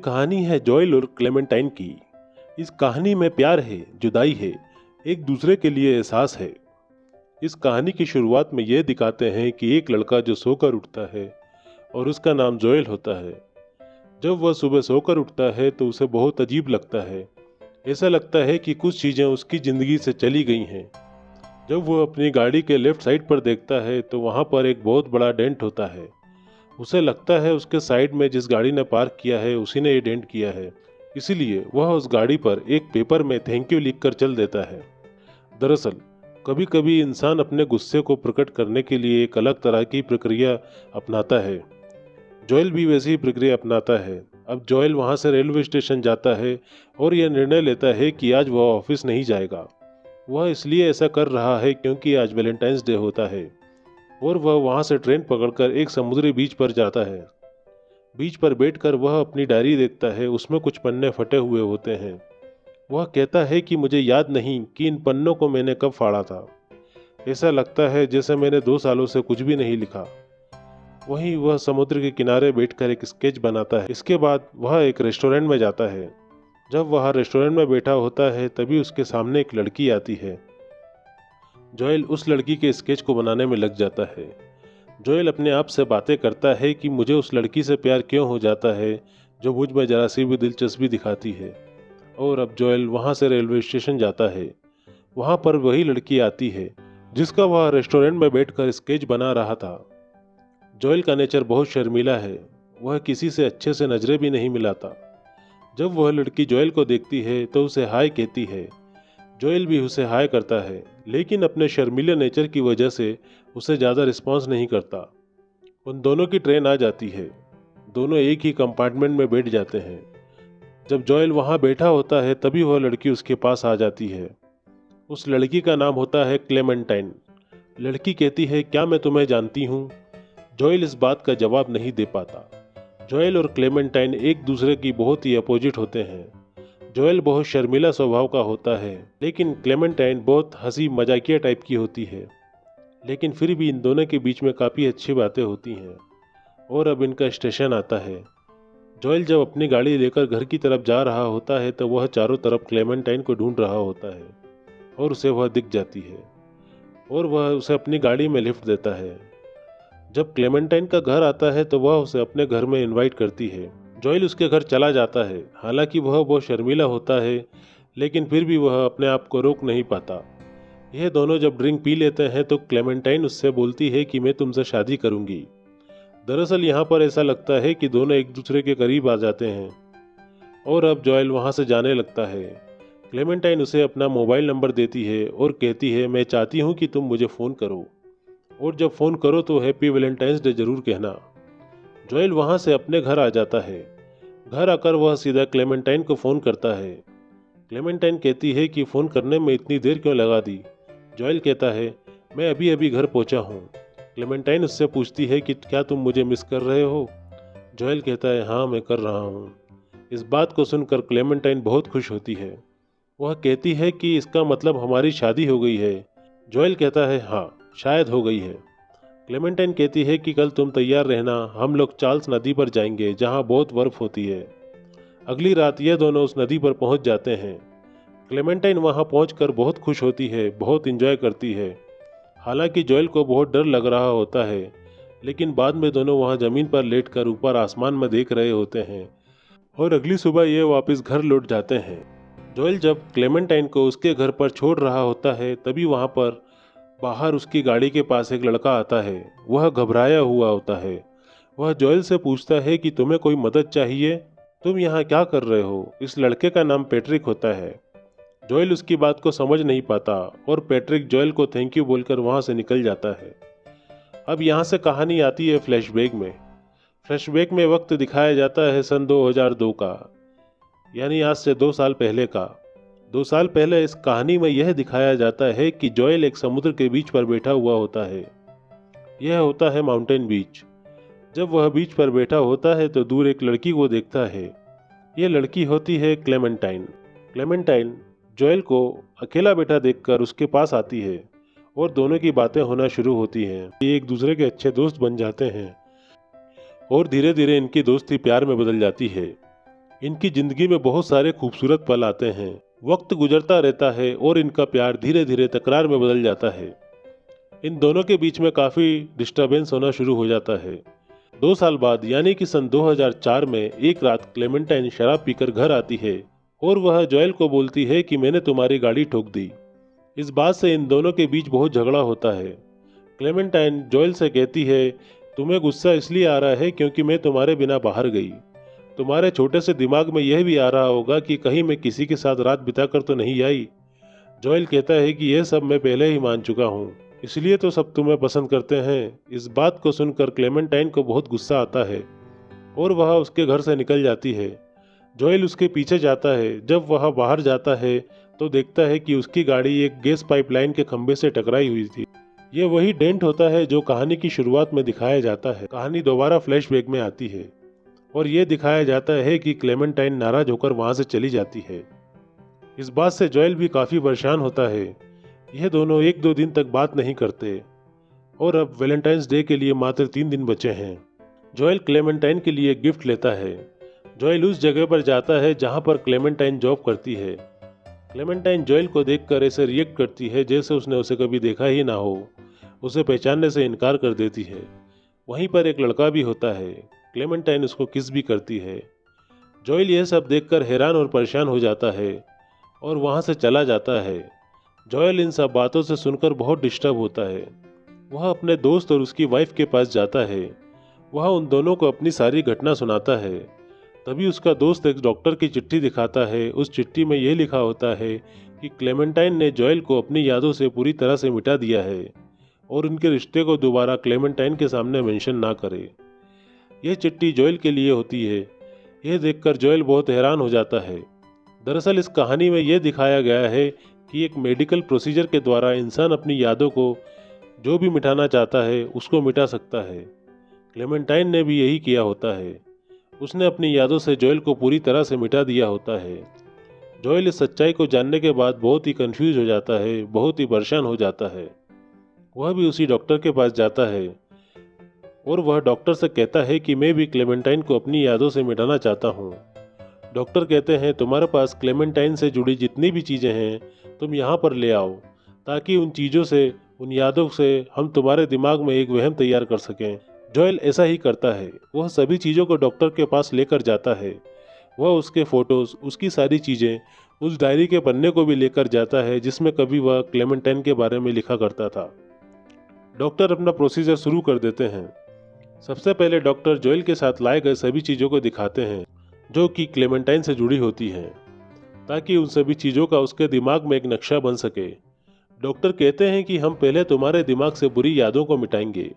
कहानी है जॉयल और क्लेमेंटाइन की। इस कहानी में प्यार है, जुदाई है, एक दूसरे के लिए एहसास है। इस कहानी की शुरुआत में यह दिखाते हैं कि एक लड़का जो सोकर उठता है और उसका नाम जॉयल होता है। जब वह सुबह सोकर उठता है तो उसे बहुत अजीब लगता है। ऐसा लगता है कि कुछ चीज़ें उसकी ज़िंदगी से चली गई हैं। जब वह अपनी गाड़ी के लेफ्ट साइड पर देखता है तो वहाँ पर एक बहुत बड़ा डेंट होता है। उसे लगता है उसके साइड में जिस गाड़ी ने पार्क किया है उसी ने ये डेंट किया है, इसीलिए वह उस गाड़ी पर एक पेपर में थैंक यू लिखकर चल देता है। दरअसल कभी कभी इंसान अपने गुस्से को प्रकट करने के लिए एक अलग तरह की प्रक्रिया अपनाता है। जॉयल भी वैसी ही प्रक्रिया अपनाता है। अब जॉयल वहाँ से रेलवे स्टेशन जाता है और यह निर्णय लेता है कि आज वह ऑफिस नहीं जाएगा। वह इसलिए ऐसा कर रहा है क्योंकि आज वैलेंटाइंस डे होता है और वह वहाँ से ट्रेन पकड़कर एक समुद्री बीच पर जाता है। बीच पर बैठकर वह अपनी डायरी देखता है, उसमें कुछ पन्ने फटे हुए होते हैं। वह कहता है कि मुझे याद नहीं कि इन पन्नों को मैंने कब फाड़ा था। ऐसा लगता है जैसे मैंने 2 सालों से कुछ भी नहीं लिखा। वहीं वह समुद्र के किनारे बैठकर एक स्केच बनाता है। इसके बाद वह एक रेस्टोरेंट में जाता है। जब वह रेस्टोरेंट में बैठा होता है तभी उसके सामने एक लड़की आती है। जॉयल उस लड़की के स्केच को बनाने में लग जाता है। जॉयल अपने आप से बातें करता है कि मुझे उस लड़की से प्यार क्यों हो जाता है जो मुझ में जरा सी भी दिलचस्पी दिखाती है। और अब जॉयल वहाँ से रेलवे स्टेशन जाता है। वहाँ पर वही लड़की आती है जिसका वह रेस्टोरेंट में बैठकर स्केच बना रहा था। जॉयल का नेचर बहुत शर्मीला है। वह किसी से अच्छे से नजरें भी नहीं मिलाता। जब वह लड़की जॉयल को देखती है तो उसे हाय कहती है। जॉयल भी उसे हाय करता है, लेकिन अपने शर्मीले नेचर की वजह से उसे ज़्यादा रिस्पॉन्स नहीं करता। उन दोनों की ट्रेन आ जाती है। दोनों एक ही कंपार्टमेंट में बैठ जाते हैं। जब जॉयल वहाँ बैठा होता है तभी वह लड़की उसके पास आ जाती है। उस लड़की का नाम होता है क्लेमेंटाइन। लड़की कहती है, क्या मैं तुम्हें जानती हूँ? जॉयल इस बात का जवाब नहीं दे पाता। जॉयल और क्लेमेंटाइन एक दूसरे की बहुत ही अपोजिट होते हैं। जॉयल बहुत शर्मीला स्वभाव का होता है, लेकिन क्लेमेंटाइन बहुत हंसी मजाकिया टाइप की होती है। लेकिन फिर भी इन दोनों के बीच में काफ़ी अच्छी बातें होती हैं। और अब इनका स्टेशन आता है। जॉयल जब अपनी गाड़ी लेकर घर की तरफ जा रहा होता है तो वह चारों तरफ क्लेमेंटाइन को ढूंढ रहा होता है और उसे वह दिख जाती है और वह उसे अपनी गाड़ी में लिफ्ट देता है। जब क्लेमेंटाइन का घर आता है तो वह उसे अपने घर में इनवाइट करती है। जॉयल उसके घर चला जाता है। हालांकि वह बहुत शर्मीला होता है, लेकिन फिर भी वह अपने आप को रोक नहीं पाता। यह दोनों जब ड्रिंक पी लेते हैं तो क्लेमेंटाइन उससे बोलती है कि मैं तुमसे शादी करूंगी। दरअसल यहाँ पर ऐसा लगता है कि दोनों एक दूसरे के करीब आ जाते हैं और अब जॉयल वहाँ से जाने लगता है। क्लेमेंटाइन उसे अपना मोबाइल नंबर देती है और कहती है, मैं चाहती हूँ कि तुम मुझे फ़ोन करो और जब फ़ोन करो तो हैप्पी वैलेंटाइंस डे ज़रूर कहना। जॉयल वहाँ से अपने घर आ जाता है। घर आकर वह सीधा क्लेमेंटाइन को फ़ोन करता है। क्लेमेंटाइन कहती है कि फ़ोन करने में इतनी देर क्यों लगा दी। जॉयल कहता है, मैं अभी अभी घर पहुँचा हूँ। क्लेमेंटाइन उससे पूछती है कि क्या तुम मुझे मिस कर रहे हो? जॉयल कहता है, हाँ मैं कर रहा हूँ। इस बात को सुनकर क्लेमेंटाइन बहुत खुश होती है। वह कहती है कि इसका मतलब हमारी शादी हो गई है। जॉयल कहता है, हाँ शायद हो गई है। क्लेमेंटाइन कहती है कि कल तुम तैयार रहना, हम लोग चार्ल्स नदी पर जाएंगे जहाँ बहुत बर्फ होती है। अगली रात ये दोनों उस नदी पर पहुँच जाते हैं। क्लेमेंटाइन वहाँ पहुँचकर बहुत खुश होती है, बहुत इंजॉय करती है। हालांकि जॉयल को बहुत डर लग रहा होता है, लेकिन बाद में दोनों वहाँ ज़मीन पर लेटकर ऊपर आसमान में देख रहे होते हैं और अगली सुबह ये वापस घर लौट जाते हैं। जॉयल जब क्लेमेंटाइन को उसके घर पर छोड़ रहा होता है तभी वहाँ पर बाहर उसकी गाड़ी के पास एक लड़का आता है। वह घबराया हुआ होता है। वह जॉयल से पूछता है कि तुम्हें कोई मदद चाहिए? तुम यहाँ क्या कर रहे हो? इस लड़के का नाम पैट्रिक होता है। जॉयल उसकी बात को समझ नहीं पाता और पैट्रिक जॉयल को थैंक यू बोलकर वहाँ से निकल जाता है। अब यहाँ से कहानी आती है फ्लैशबैक में। फ्लैशबैक में वक्त दिखाया जाता है सन 2002 का, यानी आज से 2 साल पहले का। 2 साल पहले इस कहानी में यह दिखाया जाता है कि जॉयल एक समुद्र के बीच पर बैठा हुआ होता है। यह होता है माउंटेन बीच। जब वह बीच पर बैठा होता है तो दूर एक लड़की को देखता है। यह लड़की होती है क्लेमेंटाइन। क्लेमेंटाइन जॉयल को अकेला बैठा देखकर उसके पास आती है और दोनों की बातें होना शुरू होती हैं। ये एक दूसरे के अच्छे दोस्त बन जाते हैं और धीरे धीरे इनकी दोस्ती प्यार में बदल जाती है। इनकी जिंदगी में बहुत सारे खूबसूरत पल आते हैं। वक्त गुजरता रहता है और इनका प्यार धीरे धीरे तकरार में बदल जाता है। इन दोनों के बीच में काफ़ी डिस्टरबेंस होना शुरू हो जाता है। 2 साल बाद यानी कि सन 2004 में एक रात क्लेमेंटाइन शराब पीकर घर आती है और वह जोएल को बोलती है कि मैंने तुम्हारी गाड़ी ठोक दी। इस बात से इन दोनों के बीच बहुत झगड़ा होता है। क्लेमेंटाइन जोएल से कहती है, तुम्हें गुस्सा इसलिए आ रहा है क्योंकि मैं तुम्हारे बिना बाहर गई। तुम्हारे छोटे से दिमाग में यह भी आ रहा होगा कि कहीं मैं किसी के साथ रात बिताकर तो नहीं आई। जोएल कहता है कि यह सब मैं पहले ही मान चुका हूँ, इसलिए तो सब तुम्हें पसंद करते हैं। इस बात को सुनकर क्लेमेंटाइन को बहुत गुस्सा आता है और वह उसके घर से निकल जाती है। जोएल उसके पीछे जाता है। जब वह बाहर जाता है तो देखता है कि उसकी गाड़ी एक गैस पाइपलाइन के खंभे से टकराई हुई थी। ये वही डेंट होता है जो कहानी की शुरुआत में दिखाया जाता है। कहानी दोबारा फ्लैशबैक में आती है और ये दिखाया जाता है कि क्लेमेंटाइन नाराज होकर वहां से चली जाती है। इस बात से जोएल भी काफ़ी परेशान होता है। यह दोनों 1-2 दिन तक बात नहीं करते और अब वैलेंटाइंस डे के लिए मात्र 3 दिन बचे हैं। जोएल क्लेमेंटाइन के लिए गिफ्ट लेता है। जोएल उस जगह पर जाता है जहां पर क्लेमेंटाइन जॉब करती है। क्लेमेंटाइन जोएल को देखकर ऐसे रिएक्ट करती है जैसे उसने उसे कभी देखा ही ना हो। उसे पहचानने से इनकार कर देती है। वहीं पर एक लड़का भी होता है। क्लेमेंटाइन उसको किस भी करती है। जोएल यह सब देखकर हैरान और परेशान हो जाता है और वहां से चला जाता है। जोएल इन सब बातों से सुनकर बहुत डिस्टर्ब होता है। वह अपने दोस्त और उसकी वाइफ के पास जाता है। वह उन दोनों को अपनी सारी घटना सुनाता है। तभी उसका दोस्त एक डॉक्टर की चिट्ठी दिखाता है। उस चिट्ठी में यह लिखा होता है कि क्लेमेंटाइन ने जोएल को अपनी यादों से पूरी तरह से मिटा दिया है और उनके रिश्ते को दोबारा क्लेमेंटाइन के सामने मेंशन ना करे। यह चिट्ठी जोएल के लिए होती है। यह देखकर जोएल बहुत हैरान हो जाता है। दरअसल इस कहानी में यह दिखाया गया है कि एक मेडिकल प्रोसीजर के द्वारा इंसान अपनी यादों को जो भी मिटाना चाहता है उसको मिटा सकता है। क्लेमेंटाइन ने भी यही किया होता है। उसने अपनी यादों से जोएल को पूरी तरह से मिटा दिया होता है। जोएल इस सच्चाई को जानने के बाद बहुत ही कंफ्यूज हो जाता है, बहुत ही परेशान हो जाता है। वह भी उसी डॉक्टर के पास जाता है और वह डॉक्टर से कहता है कि मैं भी क्लेमेंटाइन को अपनी यादों से मिटाना चाहता हूँ। डॉक्टर कहते हैं, तुम्हारे पास क्लेमेंटाइन से जुड़ी जितनी भी चीज़ें हैं तुम यहाँ पर ले आओ, ताकि उन चीज़ों से, उन यादों से हम तुम्हारे दिमाग में एक वहम तैयार कर सकें। जोएल ऐसा ही करता है। वह सभी चीज़ों को डॉक्टर के पास लेकर जाता है। वह उसके फोटोज़, उसकी सारी चीज़ें, उस डायरी के पन्ने को भी लेकर जाता है जिसमें कभी वह क्लेमेंटाइन के बारे में लिखा करता था। डॉक्टर अपना प्रोसीजर शुरू कर देते हैं। सबसे पहले डॉक्टर जोएल के साथ लाए गए सभी चीज़ों को दिखाते हैं जो कि क्लेमेंटाइन से जुड़ी होती हैं, ताकि उन सभी चीज़ों का उसके दिमाग में एक नक्शा बन सके। डॉक्टर कहते हैं कि हम पहले तुम्हारे दिमाग से बुरी यादों को मिटाएंगे।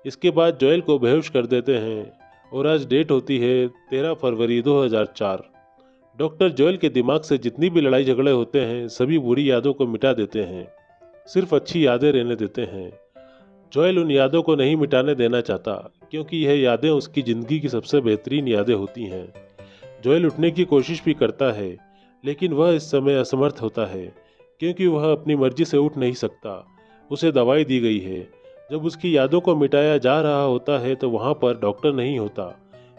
इसके बाद जोएल को बेहोश कर देते हैं और आज डेट होती है 13 फरवरी 2004। डॉक्टर जोएल के दिमाग से जितनी भी लड़ाई झगड़े होते हैं सभी बुरी यादों को मिटा देते हैं, सिर्फ अच्छी यादें रहने देते हैं। जोएल उन यादों को नहीं मिटाने देना चाहता क्योंकि यह यादें उसकी ज़िंदगी की सबसे बेहतरीन यादें होती हैं। जोएल उठने की कोशिश भी करता है लेकिन वह इस समय असमर्थ होता है क्योंकि वह अपनी मर्जी से उठ नहीं सकता। उसे दवाई दी गई है। जब उसकी यादों को मिटाया जा रहा होता है तो वहाँ पर डॉक्टर नहीं होता,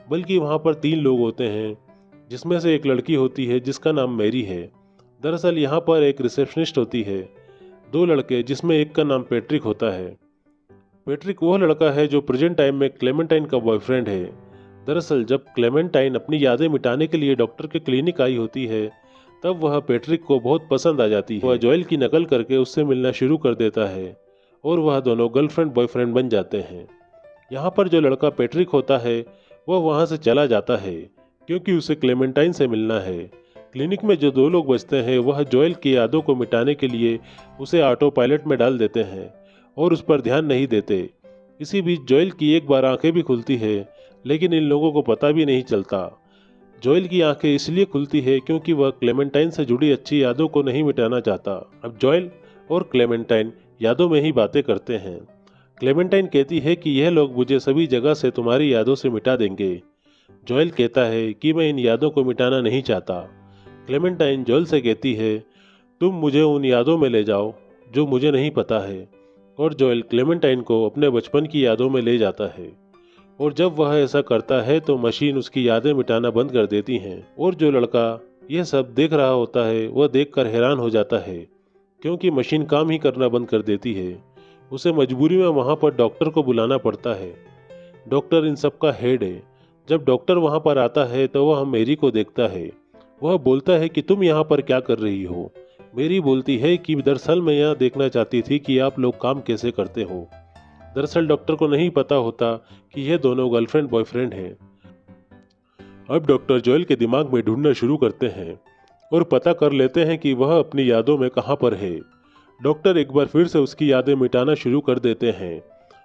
बल्कि वहाँ पर 3 लोग होते हैं, जिसमें से एक लड़की होती है जिसका नाम मैरी है। दरअसल यहाँ पर एक रिसेप्शनिस्ट होती है, 2 लड़के जिसमें एक का नाम पैट्रिक होता है। पैट्रिक वह लड़का है जो प्रेजेंट टाइम में क्लेमेंटाइन का बॉयफ्रेंड है। दरअसल जब क्लेमेंटाइन अपनी यादें मिटाने के लिए डॉक्टर के क्लिनिक आई होती है तब वह पैट्रिक को बहुत पसंद आ जाती है। वह जोएल की नकल करके उससे मिलना शुरू कर देता है और वह दोनों गर्लफ्रेंड बॉयफ्रेंड बन जाते हैं। यहाँ पर जो लड़का पैट्रिक होता है वह वहाँ से चला जाता है क्योंकि उसे क्लेमेंटाइन से मिलना है। क्लिनिक में जो 2 लोग बचते हैं वह जोएल की यादों को मिटाने के लिए उसे ऑटो पायलट में डाल देते हैं और उस पर ध्यान नहीं देते। इसी बीच जोएल की एक बार आंखें भी खुलती है लेकिन इन लोगों को पता भी नहीं चलता। जोएल की आंखें इसलिए खुलती है क्योंकि वह क्लेमेंटाइन से जुड़ी अच्छी यादों को नहीं मिटाना चाहता। अब जोएल और क्लेमेंटाइन यादों में ही बातें करते हैं। क्लेमेंटाइन कहती है कि यह लोग मुझे सभी जगह से तुम्हारी यादों से मिटा देंगे। जोएल कहता है कि मैं इन यादों को मिटाना नहीं चाहता। क्लेमेंटाइन जोएल से कहती है, तुम मुझे उन यादों में ले जाओ जो मुझे नहीं पता है, और जोएल क्लेमेंटाइन को अपने बचपन की यादों में ले जाता है। और जब वह ऐसा करता है तो मशीन उसकी यादें मिटाना बंद कर देती हैं। और जो लड़का यह सब देख रहा होता है वह देखकर हैरान हो जाता है, क्योंकि मशीन काम ही करना बंद कर देती है। उसे मजबूरी में वहाँ पर डॉक्टर को बुलाना पड़ता है। डॉक्टर इन सब का हेड है। जब डॉक्टर वहाँ पर आता है तो वह मेरी को देखता है। वह बोलता है कि तुम यहाँ पर क्या कर रही हो। मेरी बोलती है कि दरअसल मैं यह देखना चाहती थी कि आप लोग काम कैसे करते हो। दरअसल डॉक्टर को नहीं पता होता कि ये दोनों गर्लफ्रेंड बॉयफ्रेंड हैं। अब डॉक्टर जोएल के दिमाग में ढूंढना शुरू करते हैं और पता कर लेते हैं कि वह अपनी यादों में कहाँ पर है। डॉक्टर एक बार फिर से उसकी यादें मिटाना शुरू कर देते हैं।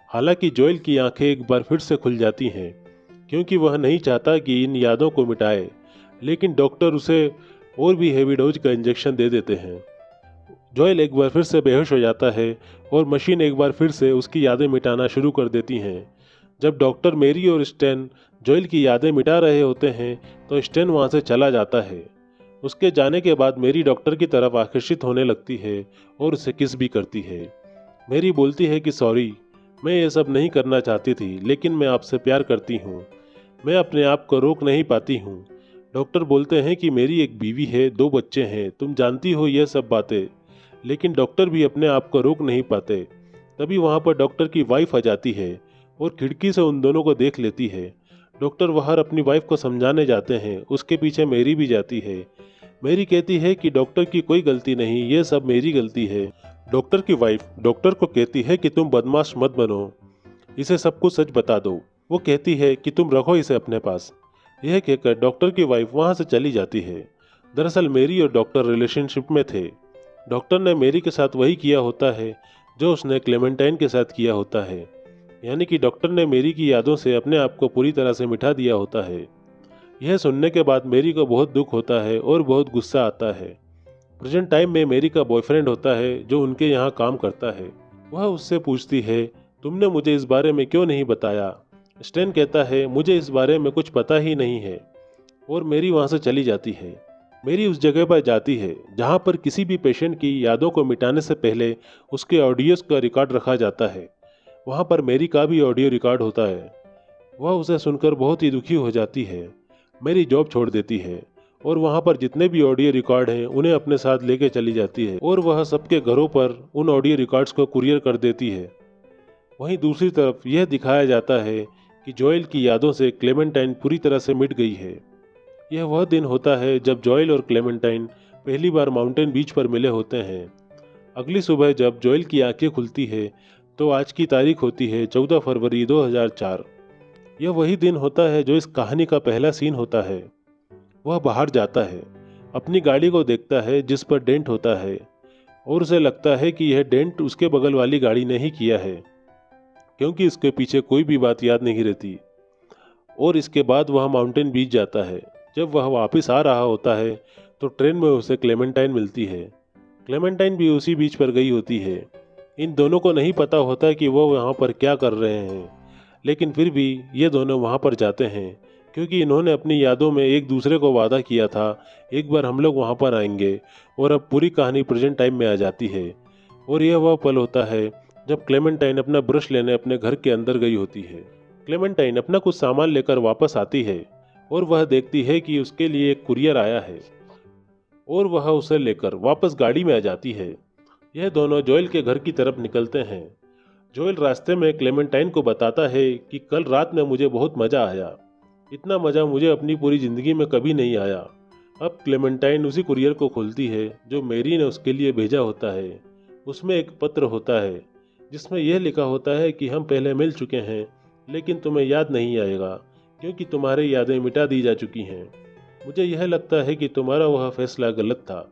हालांकि जोएल की आंखें एक बार फिर से खुल जाती हैं, क्योंकि वह नहीं चाहता कि इन यादों को मिटाए, लेकिन डॉक्टर उसे और भी हेवी डोज का इंजेक्शन दे देते हैं। जोएल एक बार फिर से बेहोश हो जाता है और मशीन एक बार फिर से उसकी यादें मिटाना शुरू कर देती हैं। जब डॉक्टर मेरी और स्टैन जोएल की यादें मिटा रहे होते हैं तो स्टैन वहाँ से चला जाता है। उसके जाने के बाद मेरी डॉक्टर की तरफ आकर्षित होने लगती है और उसे किस भी करती है। मेरी बोलती है कि सॉरी, मैं ये सब नहीं करना चाहती थी, लेकिन मैं आपसे प्यार करती हूँ। मैं अपने आप को रोक नहीं पाती हूँ। डॉक्टर बोलते हैं कि मेरी एक बीवी है, 2 बच्चे हैं, तुम जानती हो ये सब बातें। लेकिन डॉक्टर भी अपने आप को रोक नहीं पाते। तभी वहाँ पर डॉक्टर की वाइफ आ जाती है और खिड़की से उन दोनों को देख लेती है। डॉक्टर बाहर अपनी वाइफ को समझाने जाते हैं। उसके पीछे मेरी भी जाती है। मेरी कहती है कि डॉक्टर की कोई गलती नहीं, ये सब मेरी गलती है। डॉक्टर की वाइफ डॉक्टर को कहती है कि तुम बदमाश मत बनो, इसे सब कुछ सच बता दो। वो कहती है कि तुम रखो इसे अपने पास। यह कहकर डॉक्टर की वाइफ वहाँ से चली जाती है। दरअसल मेरी और डॉक्टर रिलेशनशिप में थे। डॉक्टर ने मेरी के साथ वही किया होता है जो उसने क्लेमेंटाइन के साथ किया होता है, यानी कि डॉक्टर ने मेरी की यादों से अपने आप को पूरी तरह से मिटा दिया होता है। यह सुनने के बाद मेरी को बहुत दुख होता है और बहुत गुस्सा आता है। प्रेजेंट टाइम में मेरी का बॉयफ्रेंड होता है जो उनके यहाँ काम करता है। वह उससे पूछती है, तुमने मुझे इस बारे में क्यों नहीं बताया। स्टैन कहता है, मुझे इस बारे में कुछ पता ही नहीं है, और मेरी वहाँ से चली जाती है। मेरी उस जगह पर जाती है जहाँ पर किसी भी पेशेंट की यादों को मिटाने से पहले उसके ऑडियोज का रिकॉर्ड रखा जाता है। वहाँ पर मेरी का भी ऑडियो रिकॉर्ड होता है। वह उसे सुनकर बहुत ही दुखी हो जाती है। मेरी जॉब छोड़ देती है और वहाँ पर जितने भी ऑडियो रिकॉर्ड हैं उन्हें अपने साथ लेके चली जाती है, और वह सबके घरों पर उन ऑडियो रिकॉर्ड्स को कुरियर कर देती है। वहीं दूसरी तरफ यह दिखाया जाता है कि जोएल की यादों से क्लेमेंटाइन पूरी तरह से मिट गई है। यह वह दिन होता है जब जोएल और क्लेमेंटाइन पहली बार माउंटेन बीच पर मिले होते हैं। अगली सुबह जब जोएल की आंखें खुलती है तो आज की तारीख होती है 14 फरवरी 2004। यह वही दिन होता है जो इस कहानी का पहला सीन होता है। वह बाहर जाता है, अपनी गाड़ी को देखता है जिस पर डेंट होता है, और उसे लगता है कि यह डेंट उसके बगल वाली गाड़ी ने ही किया है, क्योंकि इसके पीछे कोई भी बात याद नहीं रहती। और इसके बाद वह माउंटेन बीच जाता है। जब वह वापस आ रहा होता है तो ट्रेन में उसे क्लेमेंटाइन मिलती है। क्लेमेंटाइन भी उसी बीच पर गई होती है। इन दोनों को नहीं पता होता कि वो वहाँ पर क्या कर रहे हैं, लेकिन फिर भी ये दोनों वहाँ पर जाते हैं, क्योंकि इन्होंने अपनी यादों में एक दूसरे को वादा किया था, एक बार हम लोग वहाँ पर आएंगे। और अब पूरी कहानी प्रेजेंट टाइम में आ जाती है, और यह वह पल होता है जब क्लेमेंटाइन अपना ब्रश लेने अपने घर के अंदर गई होती है। क्लेमेंटाइन अपना कुछ सामान लेकर वापस आती है और वह देखती है कि उसके लिए एक कुरियर आया है, और वह उसे लेकर वापस गाड़ी में आ जाती है। यह दोनों जोएल के घर की तरफ निकलते हैं। जोएल रास्ते में क्लेमेंटाइन को बताता है कि कल रात में मुझे बहुत मज़ा आया, इतना मज़ा मुझे अपनी पूरी ज़िंदगी में कभी नहीं आया। अब क्लेमेंटाइन उसी कुरियर को खोलती है जो मेरी ने उसके लिए भेजा होता है। उसमें एक पत्र होता है जिसमें यह लिखा होता है कि हम पहले मिल चुके हैं, लेकिन तुम्हें याद नहीं आएगा क्योंकि तुम्हारी यादें मिटा दी जा चुकी हैं। मुझे यह लगता है कि तुम्हारा वह फैसला गलत था।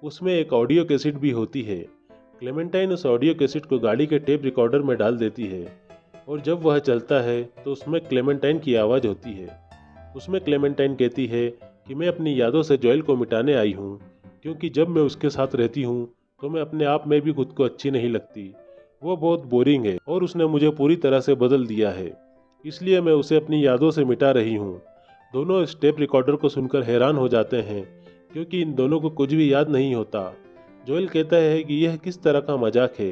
उसमें एक ऑडियो कैसेट भी होती है। क्लेमेंटाइन उस ऑडियो कैसेट को गाड़ी के टेप रिकॉर्डर में डाल देती है, और जब वह चलता है तो उसमें क्लेमेंटाइन की आवाज़ होती है। उसमें क्लेमेंटाइन कहती है कि मैं अपनी यादों से जोएल को मिटाने आई हूँ, क्योंकि जब मैं उसके साथ रहती हूँ तो मैं अपने आप में भी खुद को अच्छी नहीं लगती। वो बहुत बोरिंग है और उसने मुझे पूरी तरह से बदल दिया है, इसलिए मैं उसे अपनी यादों से मिटा रही हूँ। दोनों इस टेप रिकॉर्डर को सुनकर हैरान हो जाते हैं, क्योंकि इन दोनों को कुछ भी याद नहीं होता। जोएल कहता है कि यह किस तरह का मजाक है।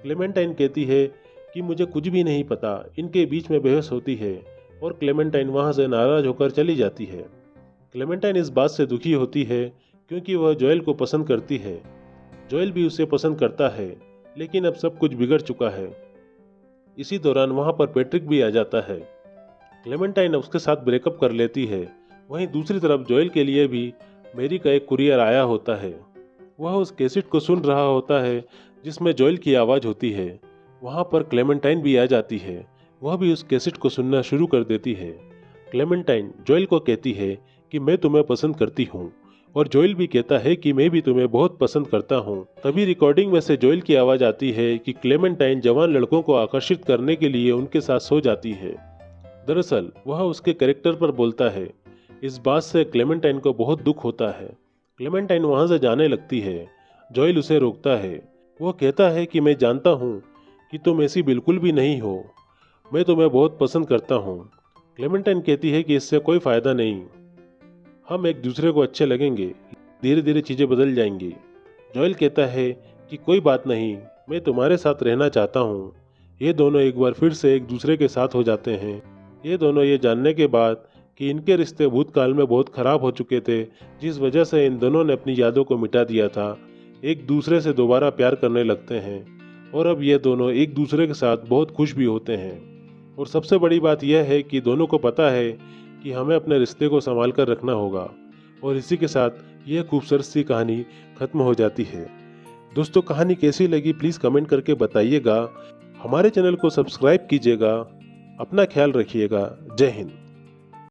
क्लेमेंटाइन कहती है कि मुझे कुछ भी नहीं पता। इनके बीच में बहस होती है और क्लेमेंटाइन वहाँ से नाराज होकर चली जाती है। क्लेमेंटाइन इस बात से दुखी होती है क्योंकि वह जोएल को पसंद करती है। जोएल भी उसे पसंद करता है, लेकिन अब सब कुछ बिगड़ चुका है। इसी दौरान वहाँ पर पैट्रिक भी आ जाता है। क्लेमेंटाइन उसके साथ ब्रेकअप कर लेती है। वहीं दूसरी तरफ जोएल के लिए भी मैरी का एक कुरियर आया होता है। वह उस कैसेट को सुन रहा होता है जिसमें जोएल की आवाज़ होती है। वहाँ पर क्लेमेंटाइन भी आ जाती है। वह भी उस कैसेट को सुनना शुरू कर देती है। क्लेमेंटाइन जोएल को कहती है कि मैं तुम्हें पसंद करती हूँ, और जोएल भी कहता है कि मैं भी तुम्हें बहुत पसंद करता हूँ। तभी रिकॉर्डिंग में से जोएल की आवाज़ आती है कि क्लेमेंटाइन जवान लड़कों को आकर्षित करने के लिए उनके साथ सो जाती है। दरअसल वह उसके कैरेक्टर पर बोलता है। इस बात से क्लेमेंटाइन को बहुत दुख होता है। क्लेमेंटाइन वहाँ से जाने लगती है। जोएल उसे रोकता है। वह कहता है कि मैं जानता हूँ कि तुम ऐसी बिल्कुल भी नहीं हो, मैं तुम्हें बहुत पसंद करता हूँ। क्लेमेंटाइन कहती है कि इससे कोई फ़ायदा नहीं, हम एक दूसरे को अच्छे लगेंगे, धीरे धीरे चीज़ें बदल जाएंगी। जोएल कहता है कि कोई बात नहीं, मैं तुम्हारे साथ रहना चाहता हूँ। ये दोनों एक बार फिर से एक दूसरे के साथ हो जाते हैं। ये दोनों ये जानने के बाद कि इनके रिश्ते भूतकाल में बहुत ख़राब हो चुके थे, जिस वजह से इन दोनों ने अपनी यादों को मिटा दिया था, एक दूसरे से दोबारा प्यार करने लगते हैं। और अब ये दोनों एक दूसरे के साथ बहुत खुश भी होते हैं। और सबसे बड़ी बात यह है कि दोनों को पता है कि हमें अपने रिश्ते को संभाल कर रखना होगा। और इसी के साथ यह खूबसूरत सी कहानी खत्म हो जाती है। दोस्तों, कहानी कैसी लगी प्लीज़ कमेंट करके बताइएगा। हमारे चैनल को सब्सक्राइब कीजिएगा। अपना ख्याल रखिएगा। जय हिंद।